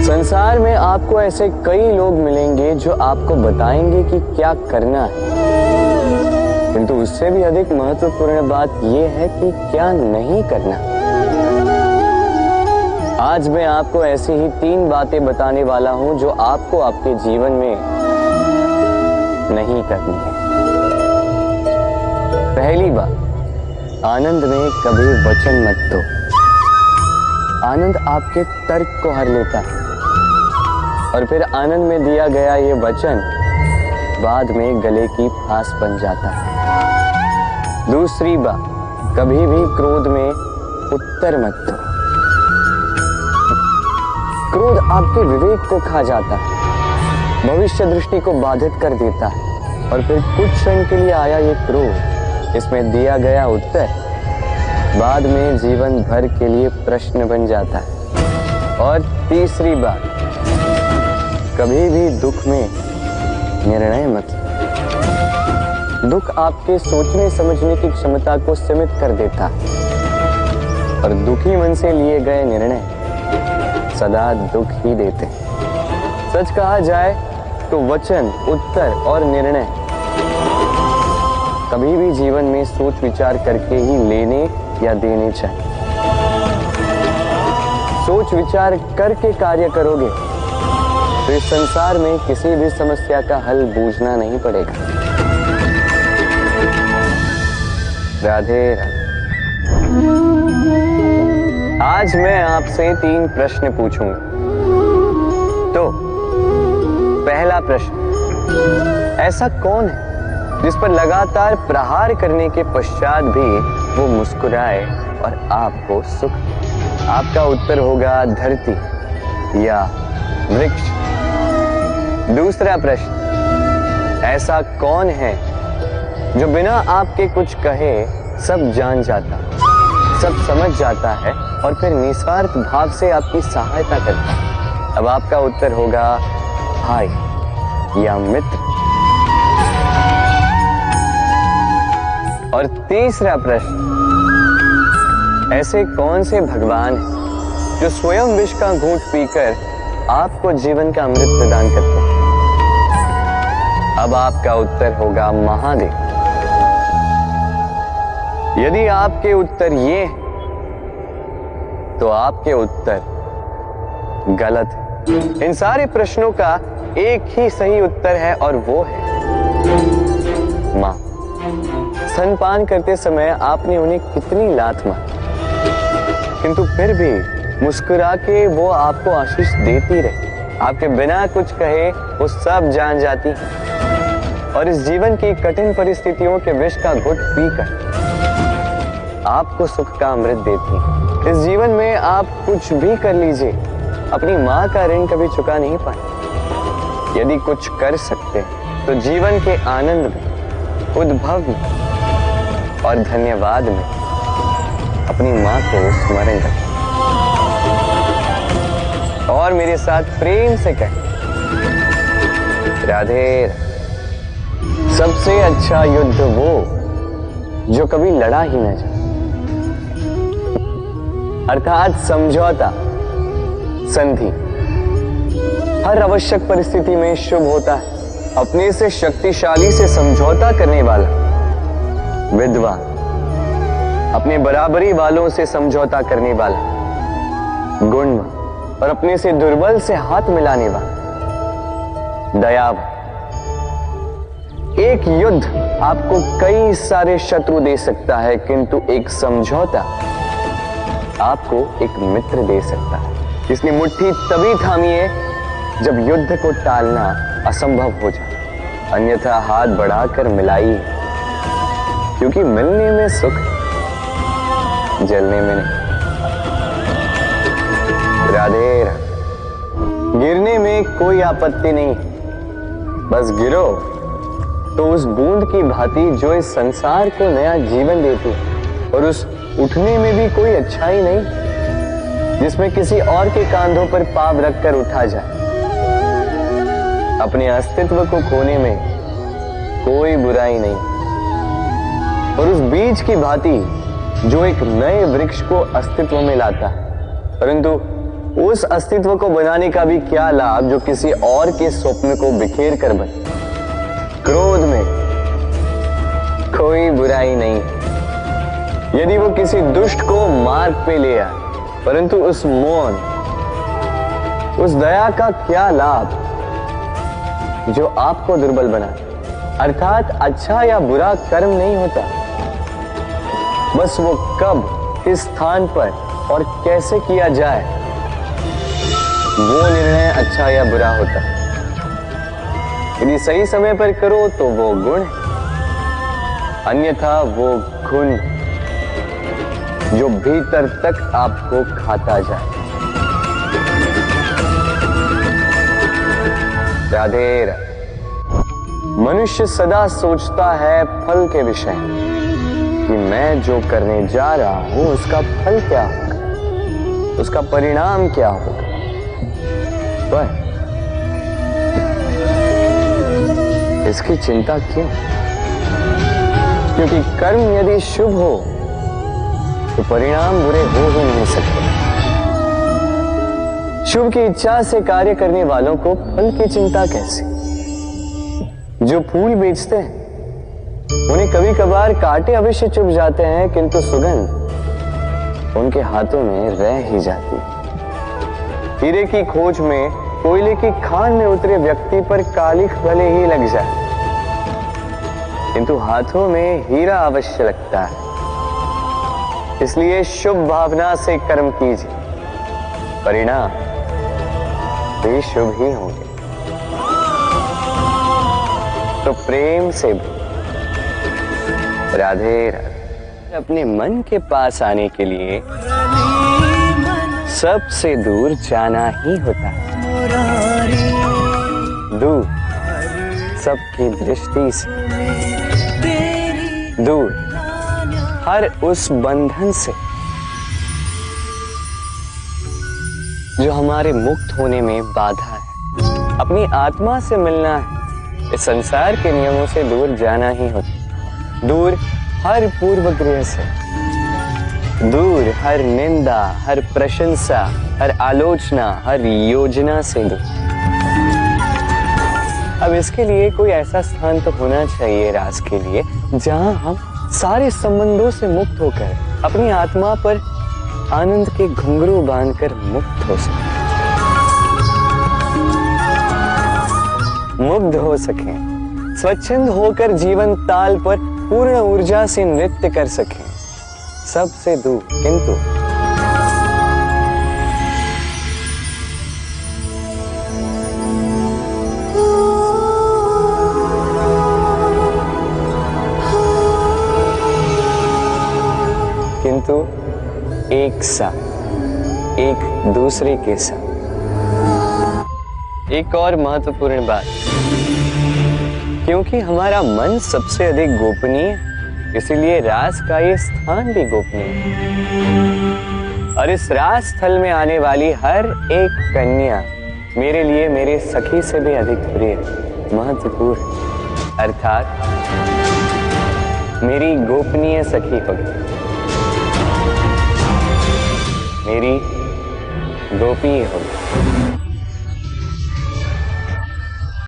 संसार में आपको ऐसे कई लोग मिलेंगे जो आपको बताएंगे कि क्या करना है, किंतु उससे भी अधिक महत्वपूर्ण बात यह है कि क्या नहीं करना। आज मैं आपको ऐसी ही 3 बातें बताने वाला हूं जो आपको आपके जीवन में नहीं करनी है। पहली बात, आनंद में कभी वचन मत दो। आनंद आपके तर्क को हर लेता है और फिर आनंद में दिया गया ये वचन बाद में गले की फांस बन जाता है। दूसरी बात, कभी भी क्रोध में उत्तर मत दो। क्रोध आपके विवेक को खा जाता है, भविष्य दृष्टि को बाधित कर देता है और फिर कुछ क्षण के लिए आया ये क्रोध, इसमें दिया गया उत्तर बाद में जीवन भर के लिए प्रश्न बन जाता है। और तीसरी बात, कभी भी दुख में निर्णय मत लो। दुख आपके सोचने समझने की क्षमता को सीमित कर देता है और दुखी मन से लिए गए निर्णय सदा दुख ही देते हैं। सच कहा जाए तो वचन, उत्तर और निर्णय कभी भी जीवन में सोच विचार करके ही लेने या देने चाहिए। सोच विचार करके कार्य करोगे तो इस संसार में किसी भी समस्या का हल बूझना नहीं पड़ेगा। राधे राधे। आज मैं आपसे 3 प्रश्न पूछूंगा। तो पहला प्रश्न, ऐसा कौन है जिस पर लगातार प्रहार करने के पश्चात भी वो मुस्कुराए और आपको सुख? आपका उत्तर होगा धरती या वृक्ष। दूसरा प्रश्न, ऐसा कौन है जो बिना आपके कुछ कहे सब जान जाता, सब समझ जाता है और फिर निस्वार्थ भाव से आपकी सहायता करता है? अब आपका उत्तर होगा भाई या मित्र। और तीसरा प्रश्न, ऐसे कौन से भगवान हैं जो स्वयं विष का घूंट पीकर आपको जीवन का अमृत प्रदान करते हैं? अब आपका उत्तर होगा महादेव। यदि आपके उत्तर ये हैं, तो आपके उत्तर गलत है। इन सारे प्रश्नों का एक ही सही उत्तर है और वो है मां। स्तनपान करते समय आपने उन्हें कितनी लात मारी, किंतु फिर भी मुस्कुरा के वो आपको आशीष देती रही। आपके बिना कुछ कहे वो सब जान जाती है और इस जीवन की कठिन परिस्थितियों के विष का घुट पीकर आपको सुख का अमृत देती है। इस जीवन में आप कुछ भी कर लीजिए, अपनी माँ का ऋण कभी चुका नहीं पाए। यदि कुछ कर सकते हैं तो जीवन के आनंद में, उद्भव में और धन्यवाद में अपनी माँ को स्मरण करें और मेरे साथ प्रेम से कहें राधे। सबसे अच्छा युद्ध वो जो कभी लड़ा ही न जाए, अर्थात समझौता, संधि हर आवश्यक परिस्थिति में शुभ होता है। अपने से शक्तिशाली से समझौता करने वाला विद्वान, अपने बराबरी वालों से समझौता करने वाला गुणवान और अपने से दुर्बल से हाथ मिलाने वाला दयावान। एक युद्ध आपको कई सारे शत्रु दे सकता है, किंतु एक समझौता आपको एक मित्र दे सकता है। इसलिए मुट्ठी तभी थामिए जब युद्ध को टालना असंभव हो जाए, अन्यथा हाथ बढ़ाकर मिलाइए, क्योंकि मिलने में सुख, जलने में नहीं। राधे राधे। गिरने में कोई आपत्ति नहीं, बस गिरो तो उस बूंद की भांति जो इस संसार को नया जीवन देती है, और उस उठने में भी कोई अच्छाई नहीं जिसमें किसी और के कांधों पर पाव रखकर उठा जाए। अपने अस्तित्व को खोने में कोई बुराई नहीं, और उस बीज की भांति जो एक नए वृक्ष को अस्तित्व में लाता है, परंतु उस अस्तित्व को बनाने का भी क्या लाभ जो किसी और के स्वप्न को बिखेर कर बने। क्रोध में कोई बुराई नहीं, यदि वो किसी दुष्ट को मार्ग पे ले आए, परंतु उस मौन, उस दया का क्या लाभ जो आपको दुर्बल बना। अर्थात अच्छा या बुरा कर्म नहीं होता, बस वो कब, किस स्थान पर और कैसे किया जाए, वो निर्णय अच्छा या बुरा होता। यदि सही समय पर करो तो वो गुण है, अन्यथा वो गुण जो भीतर तक आपको खाता जाए। राधे राधे। मनुष्य सदा सोचता है फल के विषय कि मैं जो करने जा रहा हूं उसका फल क्या होगा, उसका परिणाम क्या होगा। पर इसकी चिंता क्यों? क्योंकि कर्म यदि शुभ हो तो परिणाम बुरे हो ही नहीं सकते। शुभ की इच्छा से कार्य करने वालों को फल की चिंता कैसी? जो फूल बेचते हैं उन्हें कभी कभार कांटे अवश्य चुभ जाते हैं, किंतु सुगंध उनके हाथों में रह ही जाती है। हीरे की खोज में कोयले की खान में उतरे व्यक्ति पर कालिख भले ही लग जाए, किंतु हाथों में हीरा अवश्य लगता है। इसलिए शुभ भावना से कर्म कीजिए, परिणाम भी शुभ ही होंगे। तो प्रेम से राधे राधे। अपने मन के पास आने के लिए सबसे दूर जाना ही होता है, दूर सबकी दृष्टि से, दूर हर उस बंधन से जो हमारे मुक्त होने में बाधा है। अपनी आत्मा से मिलना है, इस संसार के नियमों से दूर जाना ही होता। दूर हर पूर्वग्रह से, दूर हर निंदा, हर प्रशंसा, हर आलोचना, हर योजना से दूर। अब इसके लिए कोई ऐसा स्थान तो होना चाहिए रास के लिए जहां हम सारे संबंधों से मुक्त होकर अपनी आत्मा पर आनंद के घुंघरू बांधकर मुक्त हो सके, मुग्ध हो सके, स्वच्छंद होकर जीवन ताल पर पूर्ण ऊर्जा से नृत्य कर सके, सबसे दूर। किंतु एक साथ, एक दूसरे के साथ। एक और महत्वपूर्ण बात, क्योंकि हमारा मन सबसे अधिक गोपनीय, इसीलिए रास का ये स्थान भी गोपनीय है। और इस रास स्थल में आने वाली हर एक कन्या मेरे लिए मेरे सखी से भी अधिक प्रिय, महत्वपूर्ण, अर्थात मेरी गोपनीय सखी होगी, मेरी गोपी होगी।